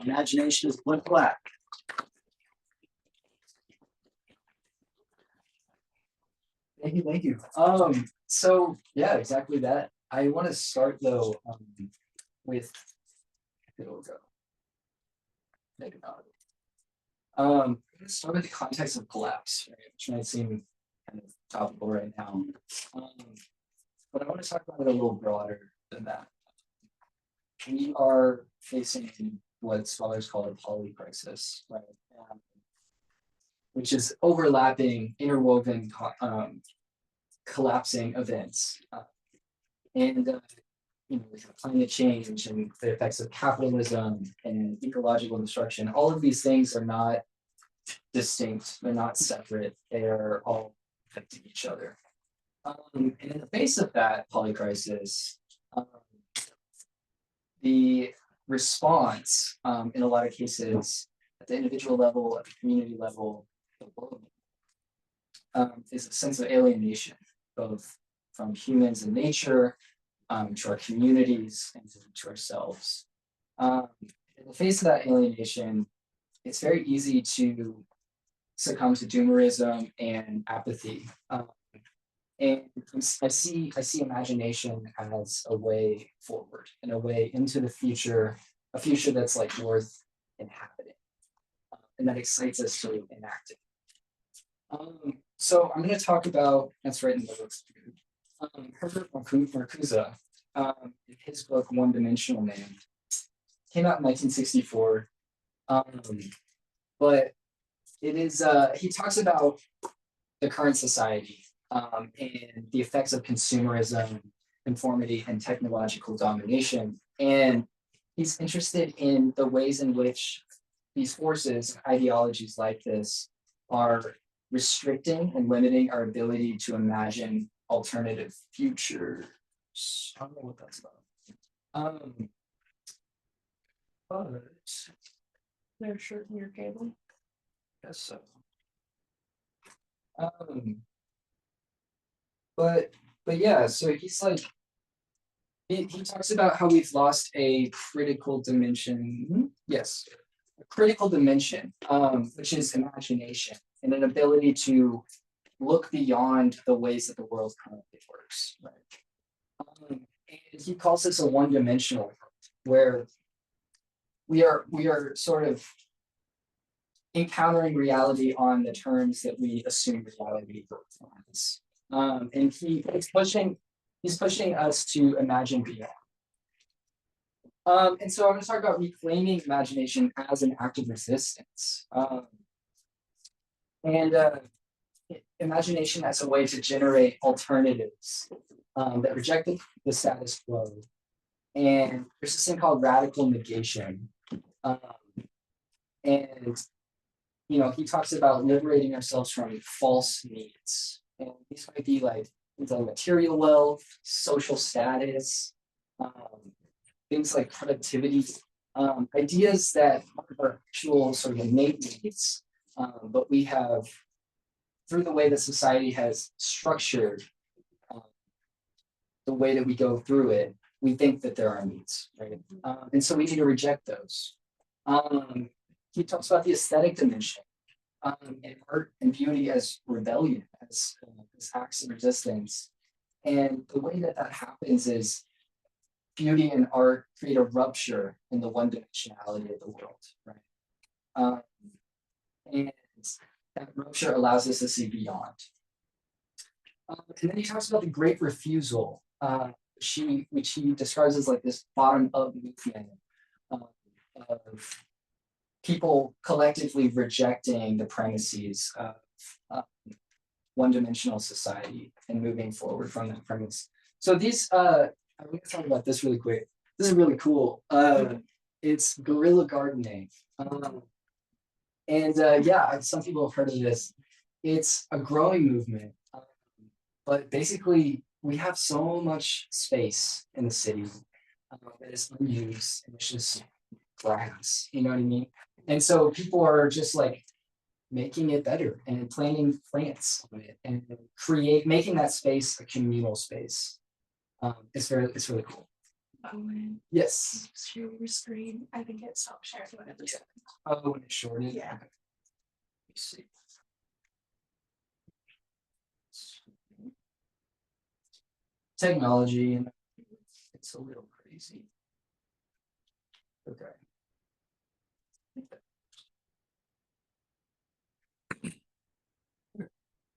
Imagination is blood black. Thank you, thank you. So yeah, exactly that. I want to start though with it'll go. Maybe not. I'm going to start with the context of collapse, right, which might seem kind of topical right now. But I want to talk about it a little broader than that. We are facing what scholars call a polycrisis, right? Which is overlapping, interwoven, collapsing events. And we have climate change and the effects of capitalism and ecological destruction. All of these things are not distinct, they're not separate, they are all affecting each other. And in the face of that polycrisis, the response in a lot of cases at the individual level, at the community level, the world, is a sense of alienation, both from humans and nature, to our communities, and to ourselves. In the face of that alienation, it's very easy to succumb to doomerism and apathy. And I see imagination as a way forward and a way into the future, a future that's like worth inhabiting, and that excites us to enact it. So I'm going to talk about, that's right in the books, Herbert Marcuse, in his book One Dimensional Man, came out in 1964, but it is he talks about the current society and the effects of consumerism, conformity, and technological domination. And he's interested in the ways in which these forces, ideologies like this, are restricting and limiting our ability to imagine alternative futures. I don't know what that's about. But They're shorting your cable. Guess so. But yeah, so he's like, he talks about how we've lost a critical dimension. Yes, a critical dimension, which is imagination and an ability to look beyond the ways that the world currently works. Right. And he calls this a one-dimensional world, where we are sort of encountering reality on the terms that we assume reality is. And he's pushing us to imagine beyond. And so I'm going to talk about reclaiming imagination as an act of resistance. And imagination as a way to generate alternatives that reject the status quo. And there's this thing called radical negation. And he talks about liberating ourselves from false needs. And these might be like things like material wealth, social status, things like productivity, ideas that are actual sort of innate needs, but we have, through the way that society has structured the way that we go through it, we think that there are needs, right? And so we need to reject those. He talks about the aesthetic dimension, and art and beauty as rebellion, as acts of resistance. And the way that happens is beauty and art create a rupture in the one-dimensionality of the world, right? And that rupture allows us to see beyond. And then he talks about the great refusal, which he describes as like this bottom-up movement of people collectively rejecting the premises of one-dimensional society and moving forward from that premise. So these, I'm going to talk about this really quick. This is really cool. It's guerrilla gardening. Yeah, some people have heard of this. It's a growing movement, but basically we have so much space in the city that is unused, and it's just grass, you know what I mean? And so people are just like making it better and planting plants on it and making that space a communal space. It's really cool. Owen, Yes. share your screen. I think it stopped sharing when it was. Oh, when it's shorted. Yeah. Okay. Let me see. Technology, and it's a little crazy. Okay.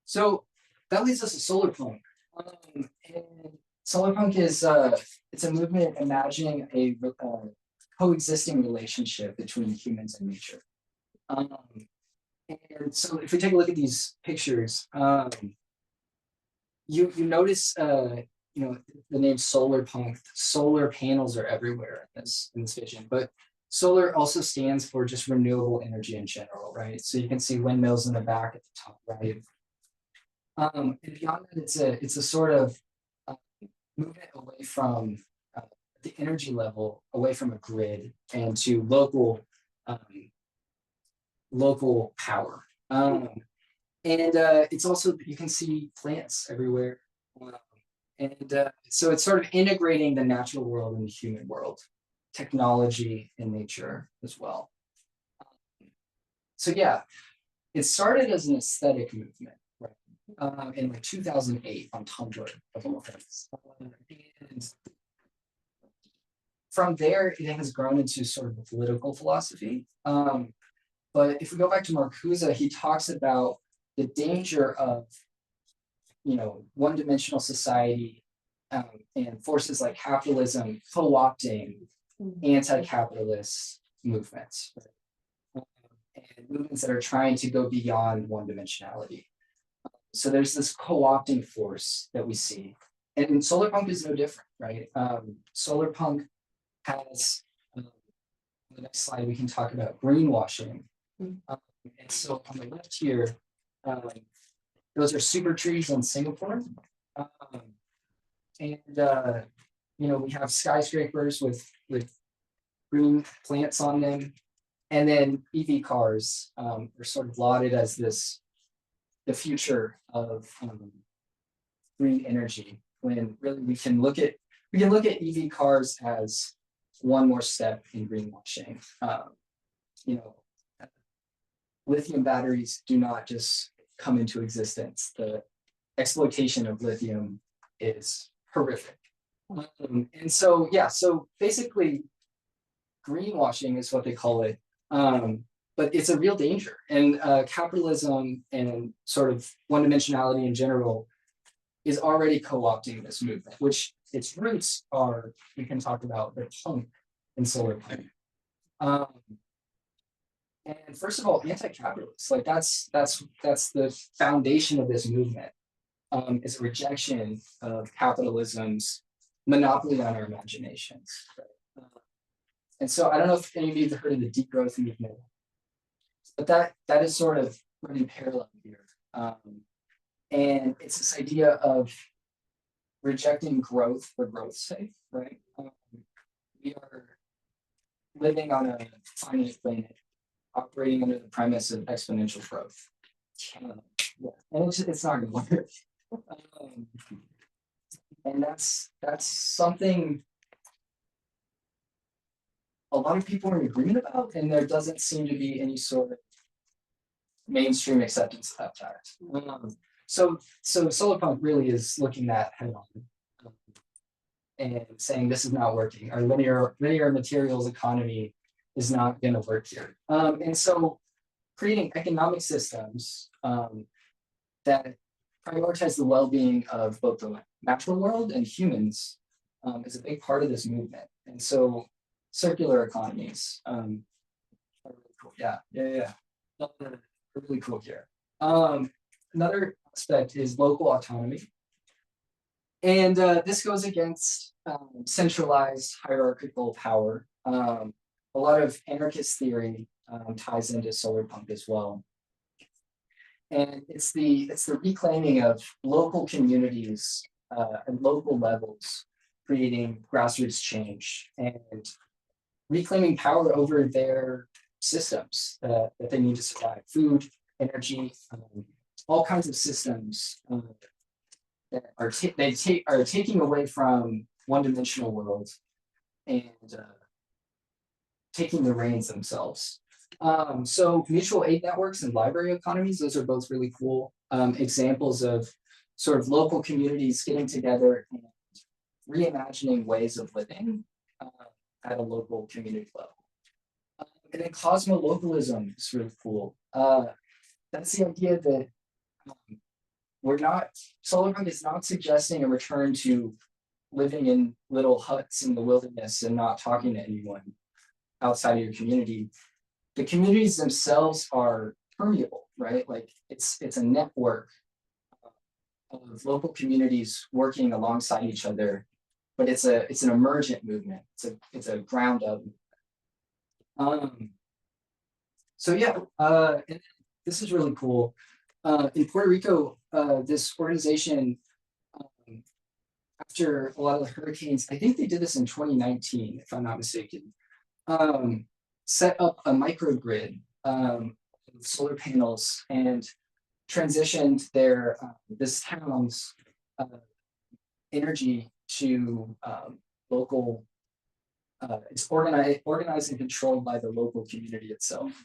So that leads us to Solarpunk. And Solarpunk is it's a movement imagining a coexisting relationship between humans and nature. And so if we take a look at these pictures, you notice you know the name Solarpunk. Solar panels are everywhere in this vision, but solar also stands for just renewable energy in general, right? So you can see windmills in the back at the top right. And beyond that, it's a sort of movement away from the energy level, away from a grid, and to local power. And it's also you can see plants everywhere, and so it's sort of integrating the natural world and the human world, technology and nature as well. So yeah, it started as an aesthetic movement, right? In like 2008 on Tumblr of all things. And from there, it has grown into sort of a political philosophy. But if we go back to Marcuse, he talks about the danger of, you know, one-dimensional society and forces like capitalism co-opting anti-capitalist movements, right? And movements that are trying to go beyond one-dimensionality. So there's this co-opting force that we see, and Solarpunk is no different, right? Solarpunk has, on the next slide, we can talk about greenwashing. And so on the left here, those are super trees in Singapore. And you know, we have skyscrapers with green plants on them. And then EV cars are sort of lauded as the future of green energy, when really we can look at EV cars as one more step in greenwashing. You know, lithium batteries do not just come into existence. The exploitation of lithium is horrific. And so, yeah, so basically, greenwashing is what they call it. But it's a real danger. And capitalism and sort of one-dimensionality in general is already co-opting this movement, which its roots are, we can talk about the punk and Solarpunk. And first of all, anti-capitalist, like that's the foundation of this movement, is a rejection of capitalism's monopoly on our imaginations. Right? And so I don't know if any of you have heard of the degrowth movement, but that is sort of running parallel here. And it's this idea of rejecting growth for growth's sake, right? We are living on a finite planet, operating under the premise of exponential growth. Yeah. And it's not going to work. And that's something a lot of people are in agreement about, and there doesn't seem to be any sort of mainstream acceptance of that fact. So Solarpunk really is looking at head on and saying this is not working. Our linear materials economy is not going to work here. And so creating economic systems that prioritize the well-being of both the natural world and humans is a big part of this movement. And so circular economies are really cool. Yeah. They're really cool here. Another aspect is local autonomy. And this goes against centralized hierarchical power. A lot of anarchist theory ties into Solarpunk as well. And it's the reclaiming of local communities and local levels, creating grassroots change and reclaiming power over their systems that they need to survive: food, energy, all kinds of systems that are taking away from one-dimensional world and taking the reins themselves. So mutual aid networks and library economies, those are both really cool examples of sort of local communities getting together and reimagining ways of living at a local community level. And then cosmolocalism is really cool. That's the idea that Solarpunk is not suggesting a return to living in little huts in the wilderness and not talking to anyone outside of your community. The communities themselves are permeable, right? Like it's a network of local communities working alongside each other, but it's an emergent movement. It's a ground up. So yeah, and this is really cool. In Puerto Rico, this organization, after a lot of the hurricanes, I think they did this in 2019, if I'm not mistaken, set up a microgrid of solar panels and transitioned their this town's energy to local. It's organized and controlled by the local community itself.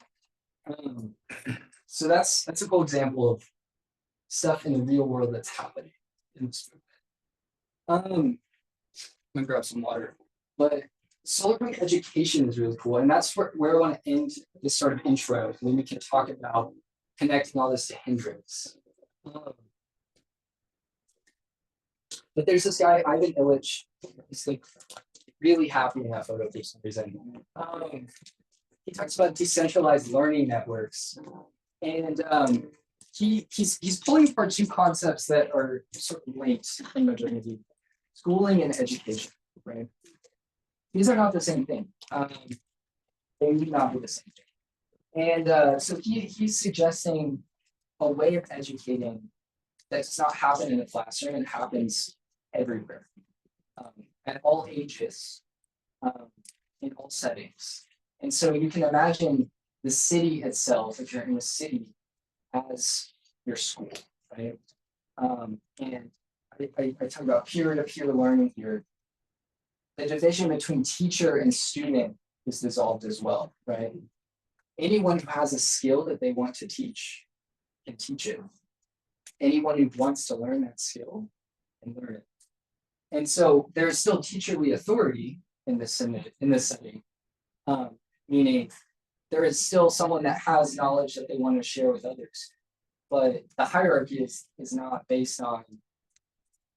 So that's a cool example of stuff in the real world that's happening in this movement. I'm gonna grab some water, but Solarpunk education is really cool, and that's where I want to end this sort of intro, and then we can talk about connecting all this to Hendrix. But there's this guy, Ivan Illich. He's like really happy in that photo for some reason. He talks about decentralized learning networks, and he's pulling apart two concepts that are sort of linked in modernity: schooling and education. Right? These are not the same thing. They need not be the same thing. And so he's suggesting a way of educating that does not happen in a classroom and happens everywhere, at all ages, in all settings. And so you can imagine the city itself, if you're in a city, as your school, right? And I talk about peer-to-peer learning here. The division between teacher and student is dissolved as well, right? Anyone who has a skill that they want to teach can teach it. Anyone who wants to learn that skill can learn it. And so there is still teacherly authority in this setting, meaning there is still someone that has knowledge that they want to share with others. But the hierarchy is not based on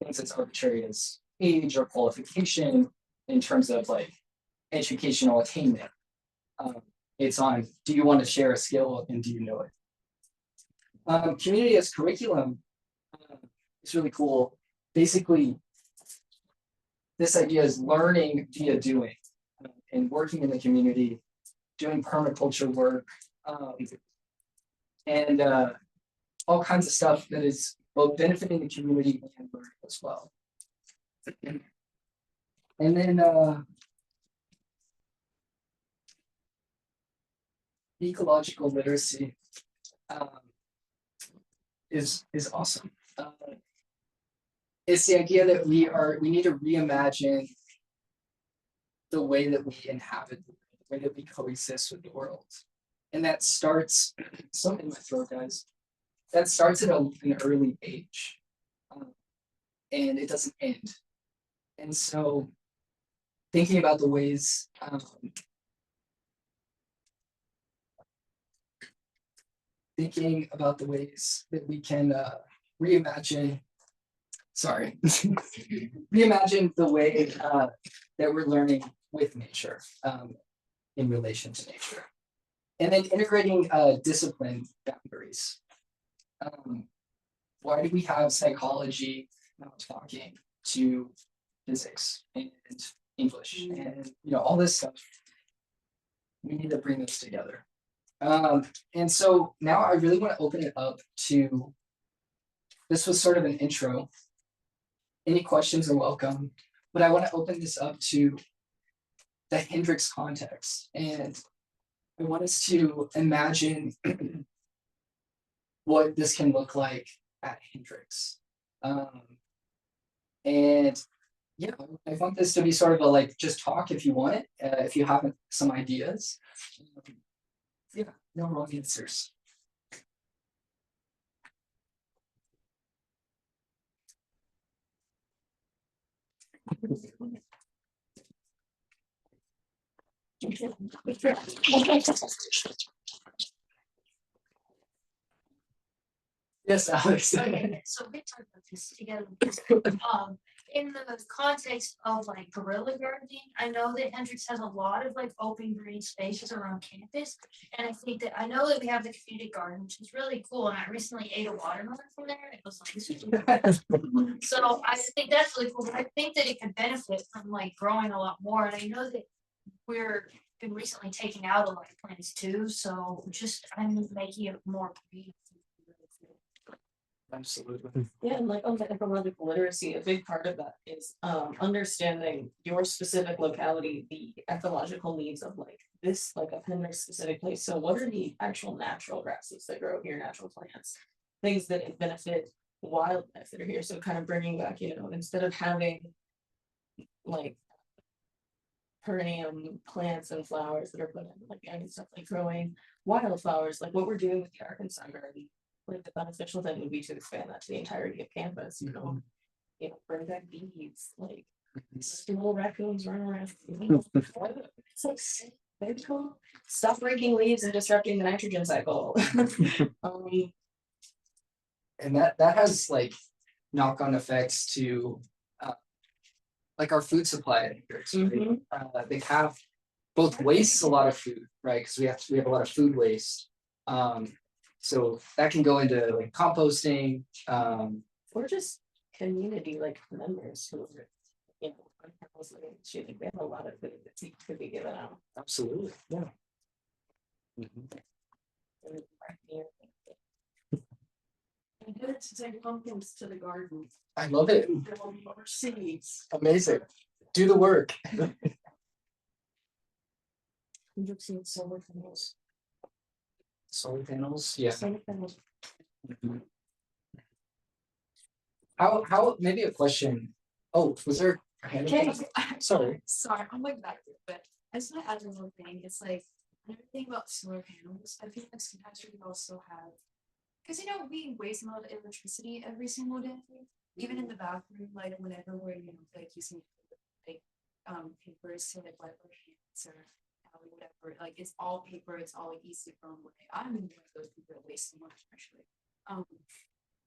things as arbitrary as age or qualification in terms of like educational attainment. It's on, do you want to share a skill and do you know it? Community as curriculum is really cool. Basically, this idea is learning via doing and working in the community, doing permaculture work, and all kinds of stuff that is both benefiting the community and learning as well. And then ecological literacy is awesome. It's the idea that we need to reimagine the way that we inhabit, the way that we coexist with the world. And that starts, something in my throat, guys. That starts at an early age, and it doesn't end. And so, thinking about the ways that we can reimagine. Sorry, reimagine the way that we're learning with nature, in relation to nature, and then integrating discipline boundaries. Why do we have psychology not talking to physics and English and all this stuff? We need to bring this together. And so now I really want to open it up to, this was sort of an intro. Any questions are welcome, but I want to open this up to the Hendrix context. And I want us to imagine what this can look like at Hendrix. And Yeah, I want this to be sort of a like just talk if you want it, if you have some ideas. Yeah, no wrong answers. Yes, Alex. Okay, so we talked about this together. In the context of like guerrilla gardening, I know that Hendrix has a lot of like open green spaces around campus. And I think that I know that we have the community garden, which is really cool. And I recently ate a watermelon from there. It was like so I think that's really cool. But I think that it could benefit from like growing a lot more. And I know that we're been recently taking out a lot of plants too. So just I'm making it more green. Absolutely. Yeah, and like on the ecological literacy, a big part of that is understanding your specific locality, the ecological needs of like this, like a Hendrix specific place. So what are the actual natural grasses that grow here, natural plants, things that benefit wildlife that are here? So kind of bringing back, instead of having like perennium plants and flowers that are put in like and stuff like growing wildflowers, like what we're doing with the Arkansas garden. Like the beneficial thing would be to expand that to the entirety of campus, bring back bees, like little raccoons run around. It's like very cool. Stop breaking leaves and disrupting the nitrogen cycle. And that has like knock-on effects to like our food supply at Hendrix, right? They have both wastes a lot of food, right? Because we have a lot of food waste. So that can go into like composting. Or just community like members who are, we have a lot of food that could be given out. Absolutely, yeah. I did it to take pumpkins to the garden. I love it. There will be more seeds. Amazing. Do the work. Solar panels. Solar panels, yeah. Solar panels. How maybe a question. Oh, was there a hand? Sorry. Sorry, I'm like back there, but I just want to add one more thing. It's like another thing about solar panels. I feel like sometimes we also have, because we waste a lot of electricity every single day, even in the bathroom, like whenever we're like using like papers to like wipe our hands or whatever. Like it's all paper. It's all like easy thrown away. I'm one of those people that waste so much actually.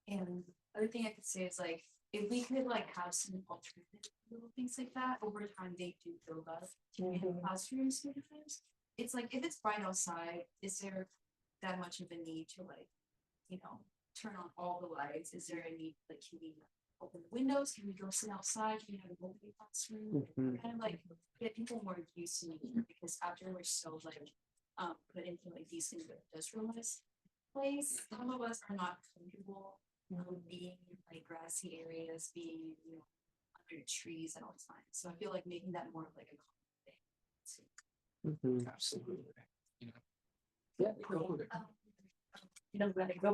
And other thing I could say is like if we could like have some alternative little things like that over time, they do build up in classrooms sometimes. It's like if it's bright outside, is there that much of a need to like turn on all the lights? Is there a need like can we open the windows? Can we go sit outside? Can we have a movie classroom? Kind of like get people more used to nature because after we're so like put into like these industrialized place, some of us are not comfortable being in like grassy areas, being under trees at all times. So I feel like making that more of like a common thing. Absolutely. Yeah. Go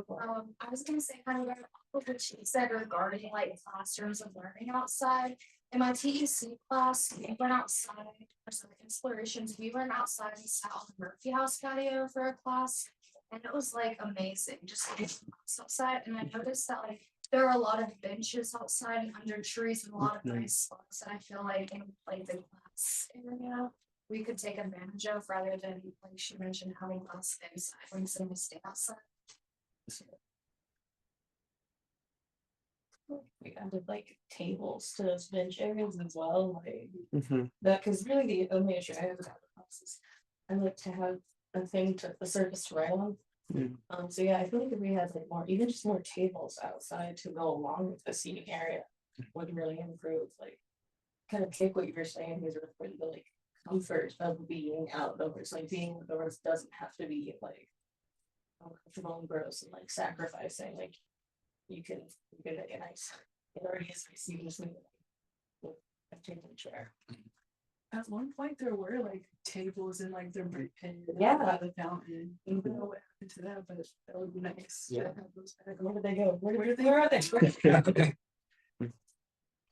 for it. I was gonna say kind of what she said regarding like classrooms and learning outside. In my TEC class, we went outside for some explorations. We went outside and sat on the Murphy House patio for a class, and it was like amazing. Just like outside, and I noticed that like there are a lot of benches outside and under trees and a lot of nice spots. And I feel like in like the class area, we could take advantage of rather than like she mentioned having us inside when we stay outside. We added like tables to those bench areas as well, like that, because really the only issue I have with the house is I like to have a thing to the surface to write on. So yeah, I feel like if we had like more, even just more tables outside to go along with the seating area would really improve, like kind of take what you were saying here for the like comfort of being outdoors, like being outdoors doesn't have to be like uncomfortable and gross and like sacrificing, like you can make it nice. It already is nice. You can just leave it like a table and chair. At one point, there were like tables in like the brick pin Yeah. by the fountain. I don't know what happened to that, but that would be nice. Yeah. To have those back. Where did they go? Where are they? Where are they?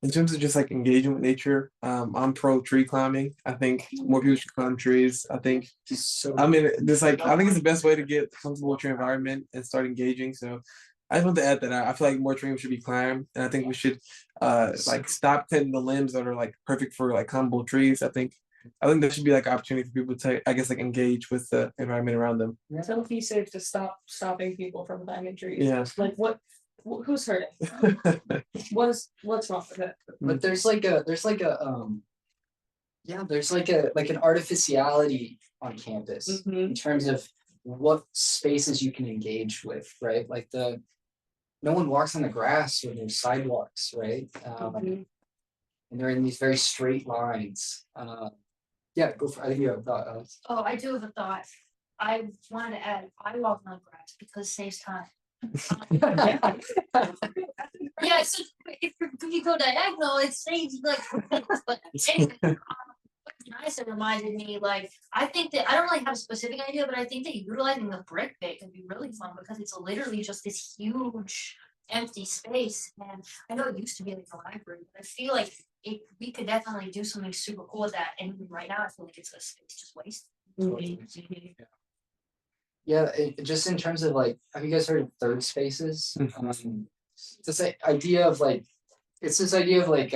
in terms of just like engaging with nature, I'm pro tree climbing. I think more people should climb trees. I think So I mean this like I think it's the best way to get comfortable with your environment and start engaging. So I just want to add that I feel like more trees should be climbed, and I think we should like stop cutting the limbs that are like perfect for like climbable trees. I think there should be like opportunity for people to, I guess, like engage with the environment around them. Tell be safe to stopping people from climbing trees. Yeah. Like who's hurting? What's wrong with it? but there's like a there's like an artificiality on campus in terms of what spaces you can engage with, right? Like no one walks on the grass or there's sidewalks, right? And they're in these very straight lines. Yeah, go for. I think you have a thought, Alex. Oh, I do have a thought. I wanted to add, I walk on grass because it saves time. Yeah, so if you go diagonal, it saves like minutes, but anyway, nice, it reminded me, like, I think that I don't really have a specific idea, but I think that utilizing the brick bait can be really fun because it's literally just this huge empty space. And I know it used to be like a library, but I feel like we could definitely do something super cool with that. And right now, I feel like it's just wasted. Yeah, just in terms of like, have you guys heard of third spaces? This idea of like, it's this idea of like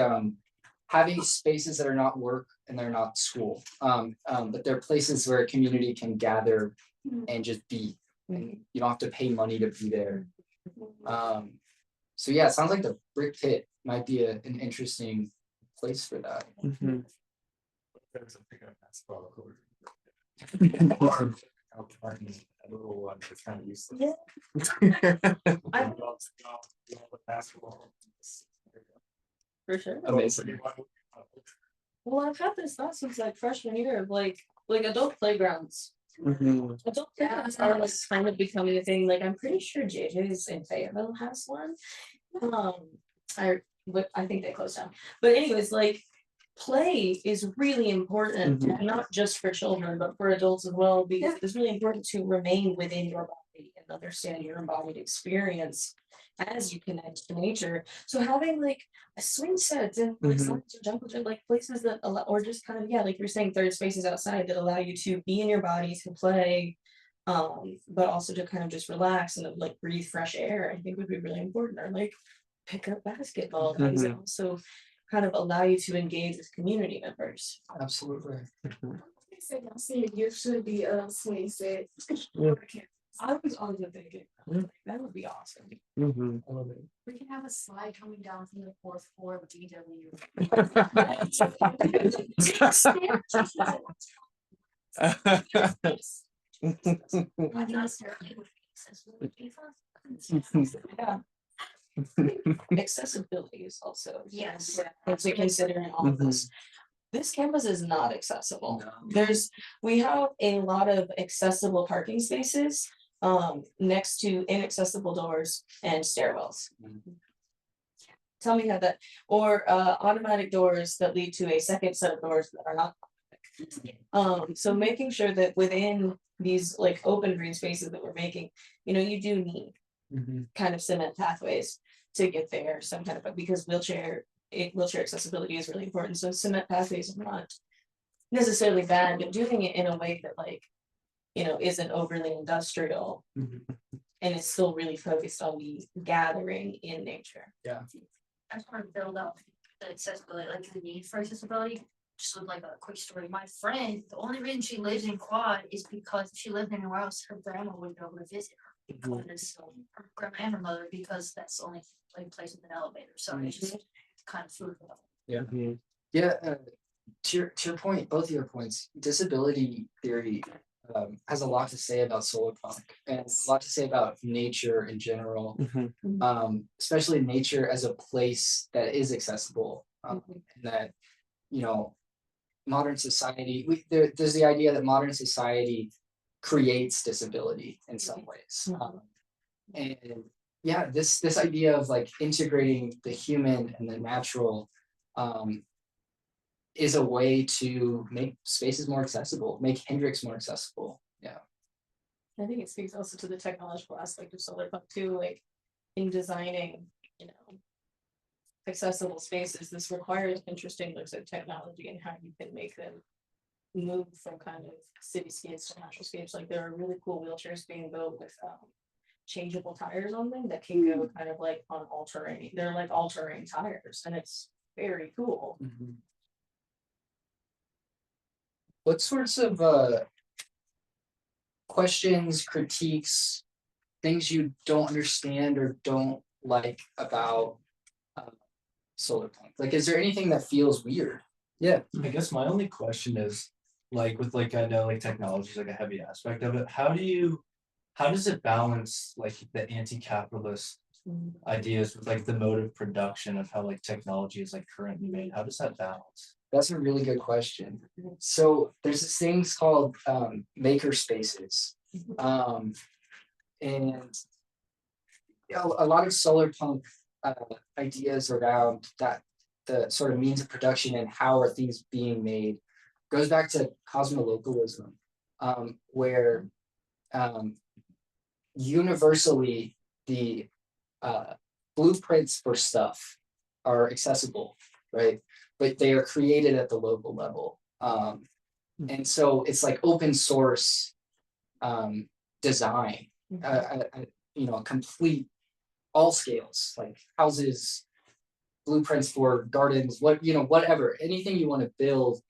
having spaces that are not work and they're not school, but they're places where a community can gather and just be. And you don't have to pay money to be there. So yeah, it sounds like the brick pit might be an interesting place for that. There's a pickup basketball court. A little one that's kind of useless. Basketball. For sure. Amazing. Well, I've had this thought since like freshman year of like adult playgrounds. Adult playgrounds are like kind of becoming a thing. Like I'm pretty sure JJ's in Fayetteville has one. I think they closed down. But anyways, like play is really important, and not just for children, but for adults as well, because it's really important to remain within your body and understand your embodied experience as you connect to nature. So having like a swing set and like slides or jungle gym, like places that allow, or just kind of like you're saying, third spaces outside that allow you to be in your body, to play, but also to kind of just relax and like breathe fresh air, I think would be really important. Or like pick up basketball and also kind of allow you to engage with community members. Absolutely. I see you should be swing set. I was always thinking that would be awesome. I love it. We can have a slide coming down from the 4th floor of DW. Not necessarily would be fun. Yeah. Accessibility is also Yes. to consider in all of this. This campus is not accessible. No. We have a lot of accessible parking spaces next to inaccessible doors and stairwells. Tell me how that, or automatic doors that lead to a second set of doors that are not automatic. So making sure that within these like open green spaces that we're making, you do need kind of cement pathways to get there, some kind of, because wheelchair accessibility is really important. So cement pathways are not necessarily bad, but doing it in a way that like, isn't overly industrial and it's still really focused on the gathering in nature. Yeah. I just want to build up the accessibility, like the need for accessibility. Just with like a quick story, my friend, the only reason she lives in Quad is because if she lived anywhere else, her grandma wouldn't be able to visit her. Because her grandma and her mother, because that's the only like place with an elevator. So it's just kind of food for them. Yeah. Yeah. To your point, both of your points, disability theory has a lot to say about Solarpunk and a lot to say about nature in general, especially nature as a place that is accessible, and that, modern society, there's the idea that modern society creates disability in some ways. And yeah, this idea of like integrating the human and the natural is a way to make spaces more accessible, make Hendrix more accessible. Yeah. I think it speaks also to the technological aspect of Solarpunk too, like in designing, accessible spaces, this requires interesting looks at technology and how you can make them move from kind of cityscapes to natural-scapes. Like there are really cool wheelchairs being built with changeable tires on them that can go kind of like on all-terrain. They're like all-terrain tires, and it's very cool. What sorts of questions, critiques, things you don't understand or don't like about Solarpunk? Like, is there anything that feels weird? Yeah. I guess my only question is, like, with like, I know like technology is like a heavy aspect of it. How does it balance like the anti-capitalist ideas with like the mode of production of how like technology is like currently made? How does that balance? That's a really good question. So there's this things called maker spaces. And a lot of Solarpunk ideas around that, the sort of means of production and how are things being made, goes back to cosmolocalism, where universally the blueprints for stuff are accessible, right? But they are created at the local level. And so it's like open source design, you know, complete all scales, like houses, blueprints for gardens, what, you know, whatever, anything you want to build,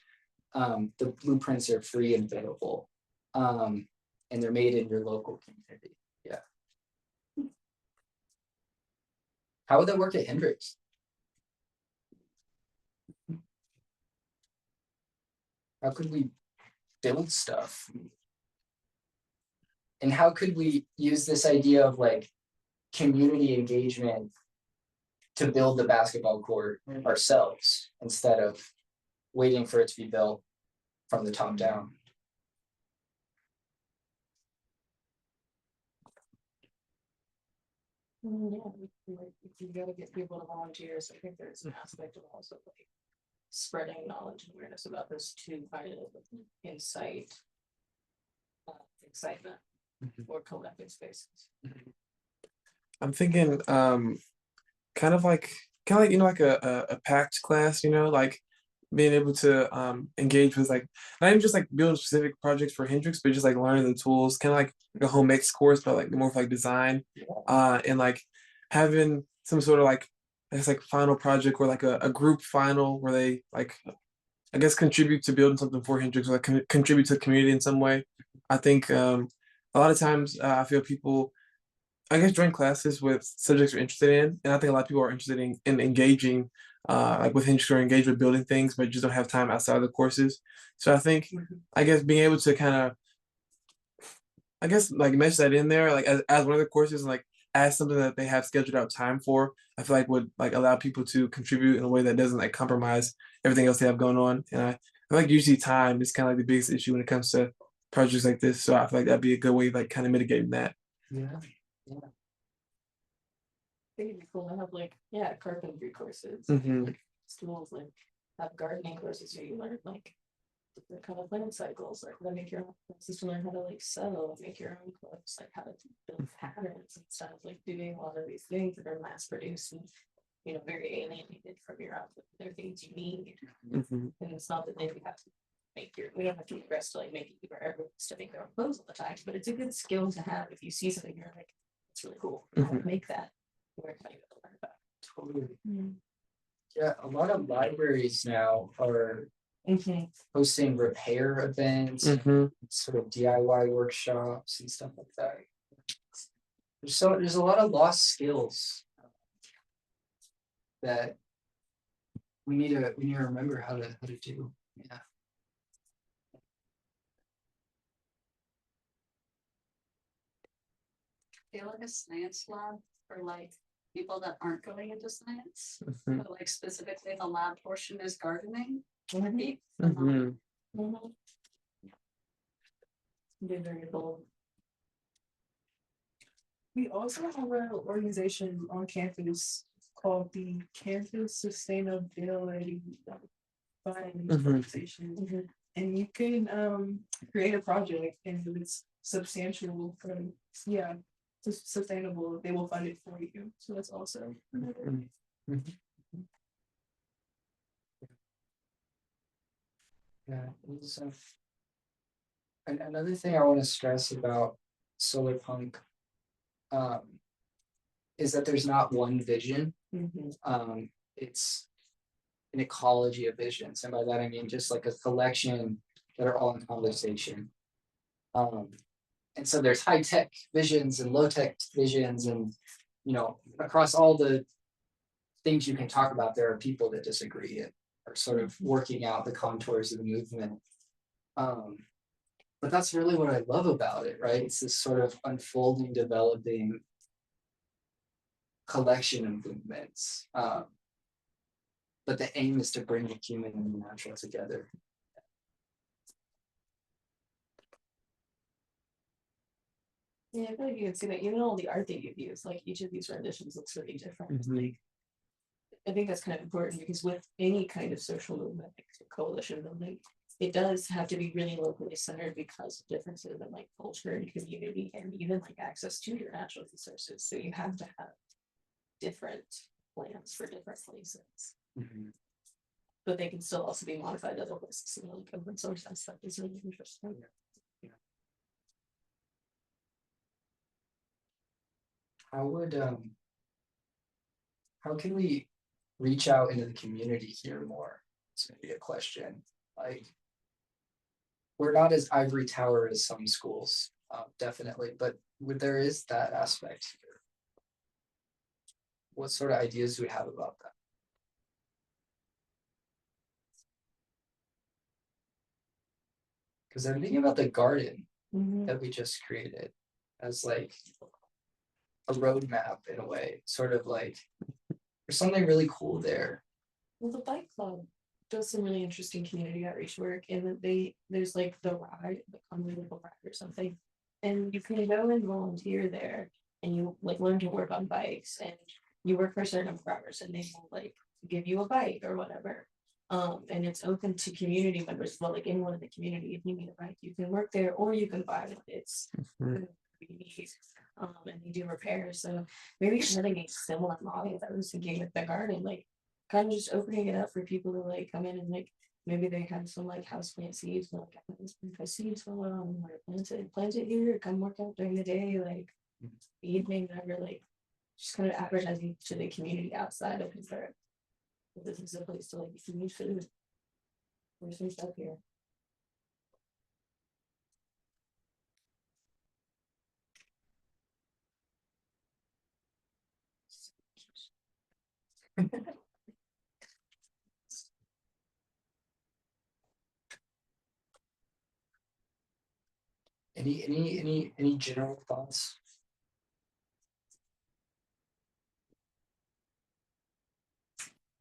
the blueprints are free and available. And they're made in your local community. Yeah. How would that work at Hendrix? How could we build stuff? And how could we use this idea of like community engagement to build the basketball court ourselves instead of waiting for it to be built from the top down? Yeah, you gotta get people to volunteer. So I think there's an aspect of also like spreading knowledge and awareness about this to kind of incite excitement or collective spaces. I'm thinking kind of like you know, like a packed class, you know, like being able to engage with like not even just like building specific projects for Hendrix, but just like learning the tools, kind of like a home X course, but like more of like design, and like having some sort of like I guess like final project or like a group final where they like I guess contribute to building something for Hendrix or like contribute to the community in some way. I think a lot of times I feel people I guess join classes with subjects you're interested in, and I think a lot of people are interested in engaging, like with interest or engage with building things, but just don't have time outside of the courses. So I think, I guess being able to kind of, I guess like mesh that in there, like as one of the courses, and like as something that they have scheduled out time for, I feel like would like allow people to contribute in a way that doesn't like compromise everything else they have going on. And I feel like usually time is kind of like the biggest issue when it comes to projects like this. So I feel like that'd be a good way of like kind of mitigating that. Yeah. I think it'd be cool to have like, carpentry courses, Mhm. schools like have gardening courses where you learn like the kind of plant cycles, like how to make your own clothes, to learn how to like sew, make your own clothes, like how to build patterns and stuff, like doing a lot of these things that are mass produced and, you know, very alienated from your output. They're things you need. Mhm. And it's not that they have to we don't have to progress to like making people to make their own clothes all the time, but it's a good skill to have if you see something you're like, it's really cool. How to make that. Where can I go learn about it? Totally. Yeah, a lot of libraries now are hosting repair events, sort of DIY workshops and stuff like that. There's a lot of lost skills that we need to remember how to do. Yeah. I feel like a science lab for like people that aren't going into science, but like specifically the lab portion is gardening. Would be phenomenal. Very cool. We also have an organization on campus called the Campus Sustainability Fund Organization. And you can create a project and it's substantial for sustainable, they will fund it for you. So that's also Yeah. And another thing I want to stress about Solarpunk is that there's not one vision. It's an ecology of visions, and by that I mean just like a collection that are all in conversation. And so there's high tech visions and low tech visions, and across all the things you can talk about, there are people that disagree and are sort of working out the contours of the movement. But that's really what I love about it, right? It's this sort of unfolding, developing collection of movements. But the aim is to bring the human and the natural together. Yeah, I feel like you can see that even all the art that you've used, like each of these renditions looks really different. Like, I think that's kind of important because with any kind of social movement, like coalition building, it does have to be really locally centered because of differences in like culture and community and even like access to your natural resources. So you have to have different plans for different places. But they can still also be modified other places. So like open source aspect is really interesting. How can we reach out into the community here more? It's maybe a question. Like, we're not as ivory tower as some schools, definitely, but there is that aspect here. What sort of ideas do we have about that? Because I'm thinking about the garden that we just created as like a roadmap in a way, sort of like there's something really cool there. Well, the bike club does some really interesting community outreach work, and that there's like the ride, the unbelievable ride or something, and you can go and volunteer there, and you like learn to work on bikes, and you work for a certain number of hours, and they will like give you a bike or whatever. And it's open to community members, well, like anyone in the community. If you need a bike, you can work there, or you can buy it. It's and they do repairs. So maybe having a similar model that I was thinking with the garden, like kind of just opening it up for people to like come in and like maybe they have some like houseplant seeds, but like I have this seeds for plant it here, come work out during the day, like the evening, whatever, like just kind of advertising to the community outside of his work. This is a place to like use food. There's some stuff here. Any general thoughts?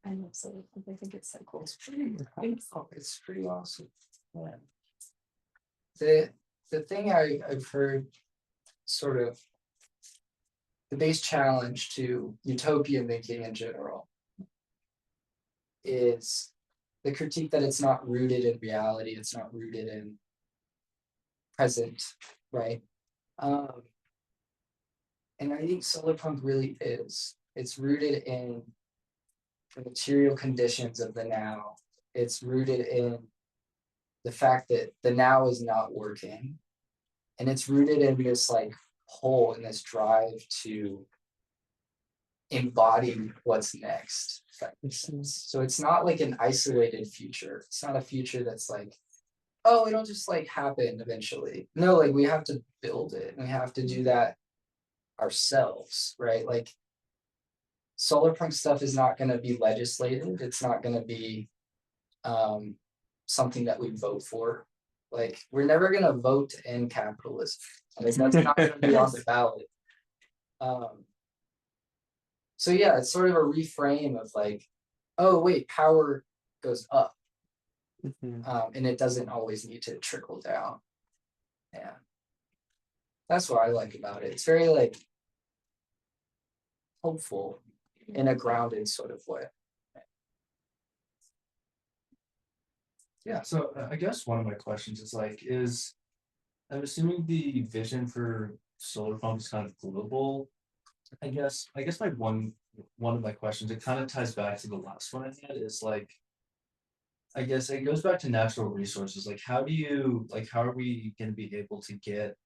I know, so I think it's so cool. It's pretty awesome. Yeah. The thing I've heard sort of the base challenge to utopian thinking in general is the critique that it's not rooted in reality, it's not rooted in present, right? And I think Solarpunk really is. It's rooted in the material conditions of the now. It's rooted in the fact that the now is not working. And it's rooted in this like pull and this drive to embody what's next. If that makes sense. So it's not like an isolated future. It's not a future that's like, oh, it'll just like happen eventually. No, like we have to build it. And we have to do that ourselves, right? Like Solarpunk stuff is not going to be legislated. It's not going to be something that we vote for. Like we're never going to vote to end capitalism. Like, that's not going to be on the ballot. So yeah, it's sort of a reframe of like, oh wait, power goes up, and it doesn't always need to trickle down. Yeah, that's what I like about it. It's very like hopeful in a grounded sort of way. Yeah, so I guess one of my questions is like, I'm assuming the vision for Solarpunk is kind of global. I guess my one of my questions, it kind of ties back to the last one I had, is like, I guess it goes back to natural resources. Like, how are we gonna be able to get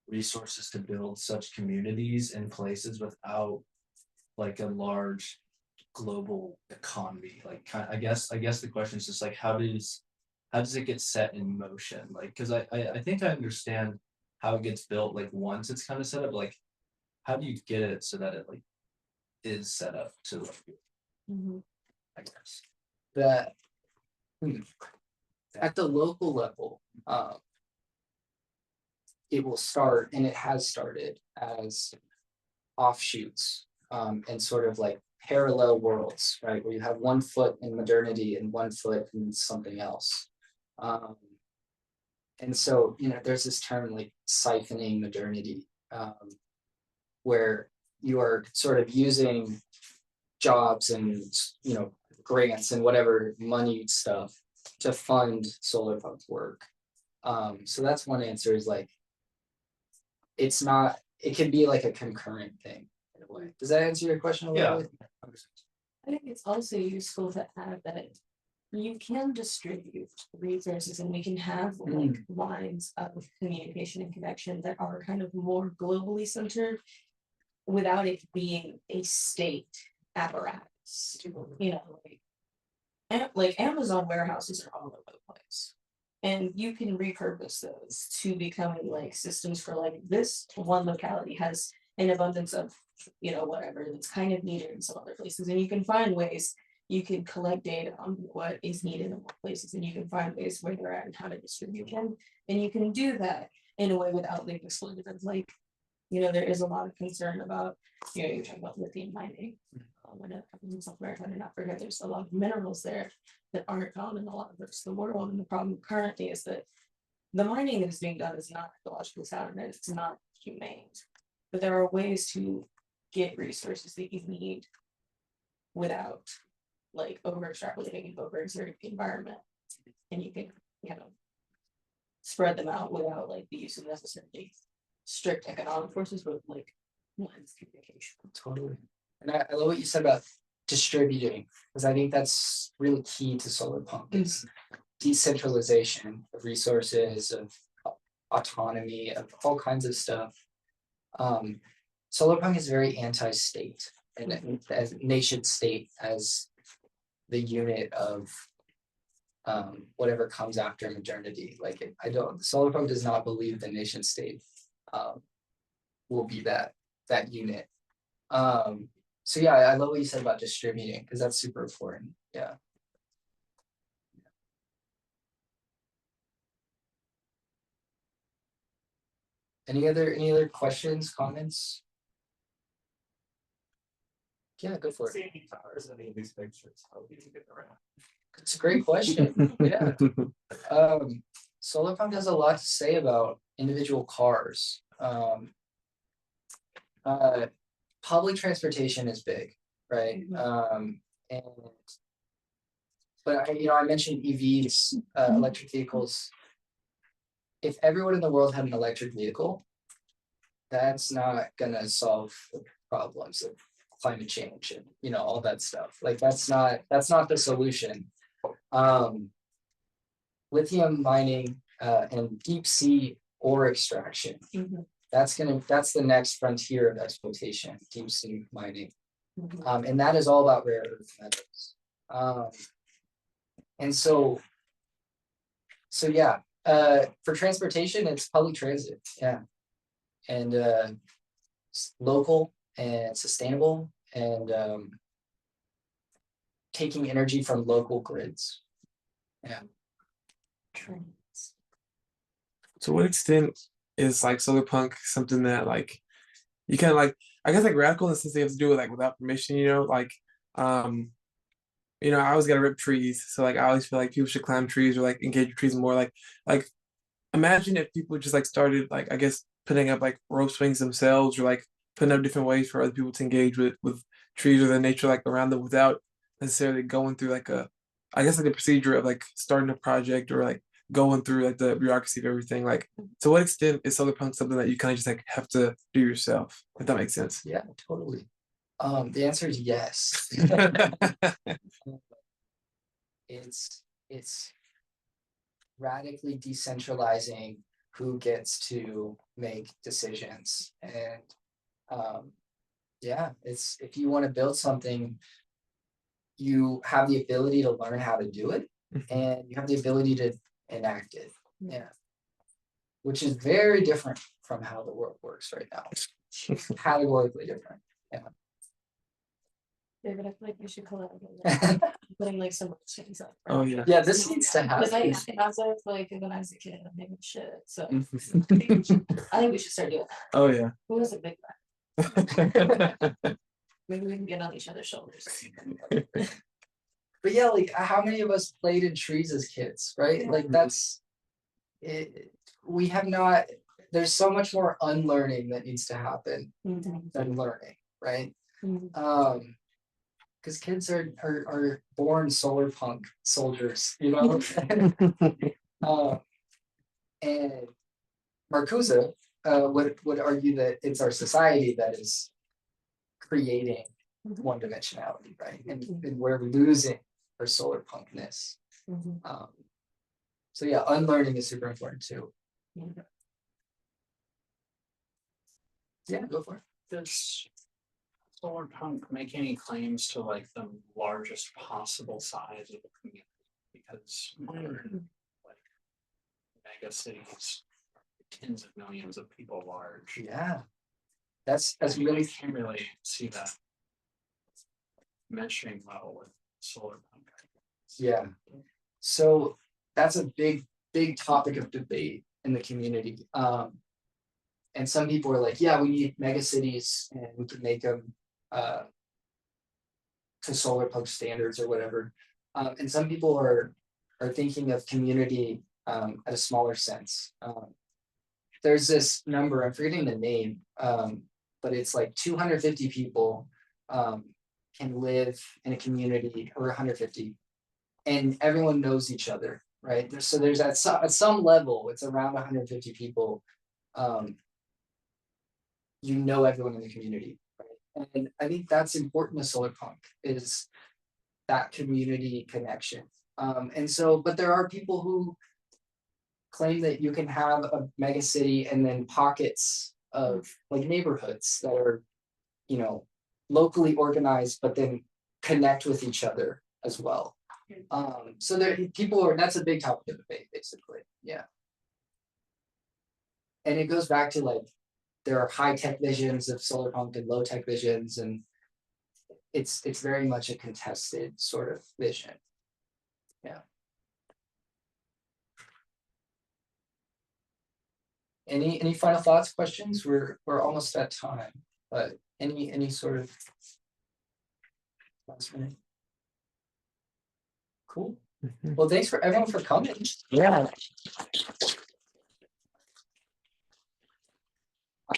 resources to build such communities and places without like a large global economy? Like, I guess the question is just like, how does it get set in motion? Like, because I think I understand how it gets built, like once it's kind of set up, like how do you get it so that it like is set up to like, I guess. That at the local level, it will start, and it has started as offshoots, and sort of like parallel worlds, right? Where you have one foot in modernity and one foot in something else. And so, there's this term like siphoning modernity, where you are sort of using jobs and, grants and whatever money stuff to fund Solarpunk's work. So that's one answer, is like, it can be like a concurrent thing in a way. Does that answer your question a little bit? I think it's also useful to add that you can distribute resources and we can have like lines of communication and connection that are kind of more globally centered without it being a state apparatus. Like Amazon warehouses are all over the place. And you can repurpose those to becoming like systems for like this one locality has an abundance of, whatever that's kind of needed in some other places. And you can find ways you can collect data on what is needed in more places, and you can find ways where they're at and how to distribute them. And you can do that in a way without being exploitative. Like, there is a lot of concern about, you're talking about lithium mining. When it comes in South America, and not forget there's a lot of minerals there that aren't found in a lot of the rest of the world. And the problem currently is that the mining that is being done is not ecologically sound and it's not humane. But there are ways to get resources that you need without like over extrapolating and over exerting the environment. And you can, spread them out without like the use of necessarily strict economic forces, but like lines communication. Totally. And I love what you said about distributing, because I think that's really key to Solarpunk. Is decentralization of resources, of autonomy, of all kinds of stuff. Solarpunk is very anti-state, and as nation state as the unit of whatever comes after modernity. Like Solarpunk does not believe the nation state will be that unit. So yeah, I love what you said about distributing, because that's super important. Yeah. Any other questions, comments? Yeah, go for it. Any towers, any of these pictures, how do you get around? It's a great question. Yeah. Solarpunk has a lot to say about individual cars. Public transportation is big, right? But I mentioned EVs, electric vehicles. If everyone in the world had an electric vehicle, that's not gonna solve the problems of climate change and all that stuff. Like that's not the solution. Lithium mining and deep sea ore extraction. That's the next frontier of exploitation, deep sea mining. And that is all about rare earth metals. And so yeah, for transportation, it's public transit, yeah. And it's local and sustainable, and taking energy from local grids. Yeah. To what extent is like Solarpunk something that like you kind of like, I guess like radical in the sense they have to do it like without permission, I always gotta rip trees, so like I always feel like people should climb trees or like engage with trees more. Like imagine if people just like started like, I guess, putting up like rope swings themselves, or like putting up different ways for other people to engage with trees or the nature like around them without necessarily going through like a procedure of like starting a project or like going through like the bureaucracy of everything. Like, to what extent is Solarpunk something that you kind of just like have to do yourself, if that makes sense? Yeah, totally. The answer is yes. it's radically decentralizing who gets to make decisions. And yeah, it's if you want to build something, you have the ability to learn how to do it, and you have the ability to enact it. Yeah. Which is very different from how the world works right now. Categorically different. David, I feel like we should collaborate. Putting like some things up. Oh yeah. Yeah, this needs to Because happen. I was like when I was a kid, I made shit. So I think we should start doing that. Oh yeah. Who was a big guy? Maybe we can get on each other's shoulders. But yeah, like how many of us played in trees as kids, right? Like that's it. We have not. There's so much more unlearning that needs to happen than learning, right? Because kids are born Solarpunk soldiers, you know. And Marcuse would argue that it's our society that is creating one dimensionality, right? And we're losing our Solarpunkness. So yeah, unlearning is super important too. Yeah, go for it. Does Solarpunk make any claims to like the largest possible size of the community? Because modern like mega cities, tens of millions of people large. Yeah, that's I really can't really see that meshing well with Solarpunk. yeah. So that's a big topic of debate in the community. And some people are like, yeah, we need mega cities and we can make them to Solarpunk standards or whatever. And some people are thinking of community at a smaller sense. There's this number, I'm forgetting the name, but it's like 250 people can live in a community, or 150, and everyone knows each other, right? So there's at some level, it's around 150 people. You know everyone in the community, right? And I think that's important to Solarpunk, is that community connection. And so, but there are people who claim that you can have a mega city and then pockets of like neighborhoods that are, you know, locally organized, but then connect with each other as well. So there people are, that's a big topic of debate, basically. Yeah. And it goes back to like, there are high-tech visions of Solarpunk and low-tech visions, and it's very much a contested sort of vision. Yeah. Any final thoughts, questions? We're almost at time, but any sort of last minute? Cool. Well, thanks for everyone for coming. Yeah.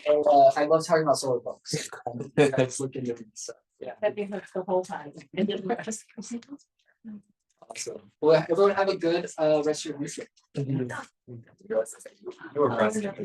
I love talking about Solarpunks. Guys look into it, so yeah. That be the whole time. And then the rest. Awesome. Well, everyone have a good rest of your weekend. You were present.